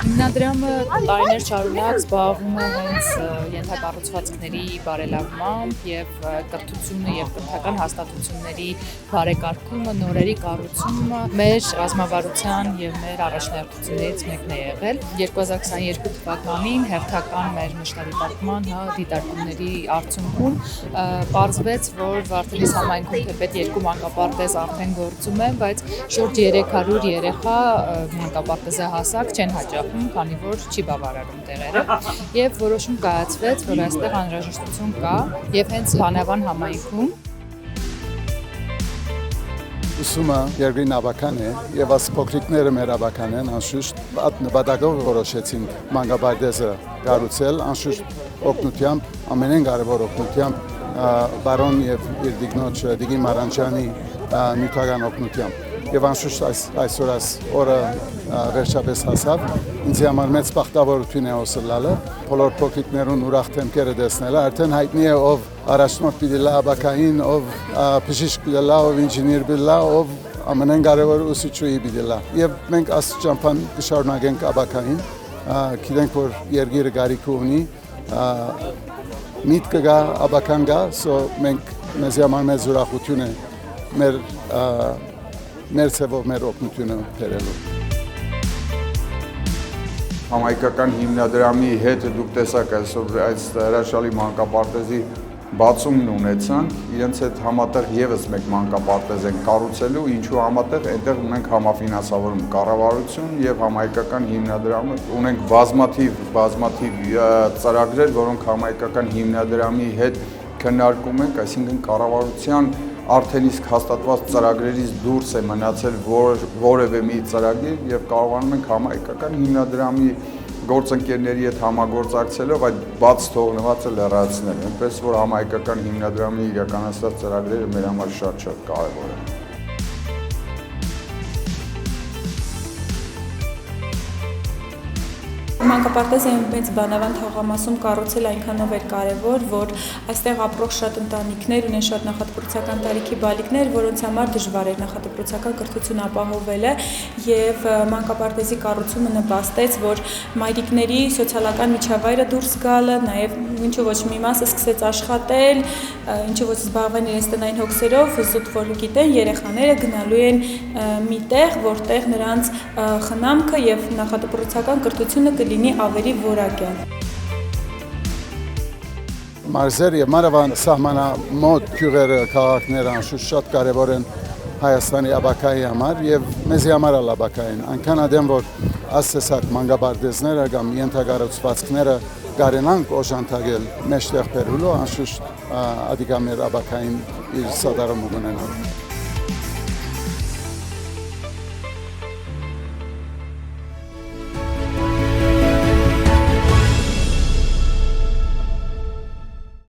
Հիմնադրամը տարիներ շարունակ զբաղվում է հենց ենթակառուցվածքների բարելավմամբ եւ կրթությունը եւ կրթական հաստատությունների բարեկարգումը, նորերի կառուցումը մեր ռազմավարության եւ մեր առաջնահերթություններից մեկն է եղել։ 2022 թվականին հերթական մեր մշտադիտարկման դիտարկումների արդյունքում պարզվեց, որ Վարդենիս համայնքում թեպետ 2 մանկապարտեզ արդեն գործում է, բայց շուրջ 300 երեխա մանկապարտեզահասակ չեն հաճախում, քանի որ չի բավարարում տեղերը, եւ որոշում կայացվեց, որ այստեղ անհրաժեշտություն կա, եւ հենց Հանավան համայնքում ուսումը երկրի նավական է, եւ աս փոքրիկները մեր ավական են, անշուշտ այդ նպատակով որոշեցինք մանկապարտեզը կառուցել, անշուշտ օգնությամբ, ամենեն կարևոր օգնությամբ բարոն եւ իր դիգնոջ Դիգի Մարանջյանի նյութական օգնությամբ։ Եվ անշուշտ այսօր օրը վերջապես հասավ, ինձ համար մեծ բախտավորություն է ոսլալը, բոլոր փոքրիկներուն ուրախ դեմքերը տեսնելը, արդեն հայտնի է ով առաջնորդ պիտի լա աբակային, ով բժիշկ պիտի լա, ով ինժեներ պիտի լա, ով ամենեն կարևոր ուսուցչուհի պիտի լա։ Եվ մենք այս ճամփան կշարունակենք աբակային, գիտենք որ երկիրը կարիք ունի, միտքը գա, աբական գա, մենք մեզ համար մեծ ուրախություն է մեր ցևով մեր օգնությունը բերելու։ Համայնքական հիմնադրամի հետ դուք տեսաք այսօր այս հրաշալի մանկապարտեզի բացումն ունեցան, իրենց հետ համատեղ եւս մեկ մանկապարտեզ են կառուցելու, ինչու համատեղ այնտեղ ունենք համաֆինանսավորում կառավարություն եւ համայնքական հիմնադրամը, ունենք բազմաթիվ ծրագրեր, որոնք համայնքական հիմնադրամի հետ քննարկում ենք, այսինքն կառավարության արդեն իսկ հաստատված ծրագրերից դուրս է մնացել որևէ մի ծրագիր եւ կարողանում ենք համայնքական հիմնադրամի գործընկերների հետ համագործակցելով այդ բաց թողնվածը լրացնել, այնպես որ համայնքական հիմնադրամի իրականացած ծրագրերը մեր համար շատ կարևոր են։ Մանկապարտեզը մեծ բանավան թաղամասում կառուցել այնքանով էր կարևոր, որ այստեղ ապրող շատ ընտանիքներ ունեն շատ նախադպրոցական տարիքի բալիկներ, որոնց համար դժվար էր նախադպրոցական կրթություն ապահովելը եւ մանկապարտեզի կառուցումը նպաստեց, որ մայրիկների սոցիալական միջավայրը դուրս գալը, նաեւ ինչու ոչ մի մասը սկսեց աշխատել, ինչու ոչ զբաղվել իրենց տնային հոգսերով, զուտ որ գիտեն երեխաները գնալու են մի տեղ, որտեղ նրանց խնամքը եւ նախադպրոցական կրթությունը կլինի ավելի որակյալ։ Մարզեր եւ մանավանդ սահմանամոտ գյուղերը, քաղաքները անշուշտ շատ կարեւոր են Հայաստանի աբակայի համար եւ մեզի համար էլ աբակային։ Այնքան ադեմ որ ասեսակ մանկապարտեզները կամ ենթակառուցվածքները կարենանք օժանդակել մեջտեղ բերելու անշուշտ ադիգա մեր աբակային իր սադարում ունենալ։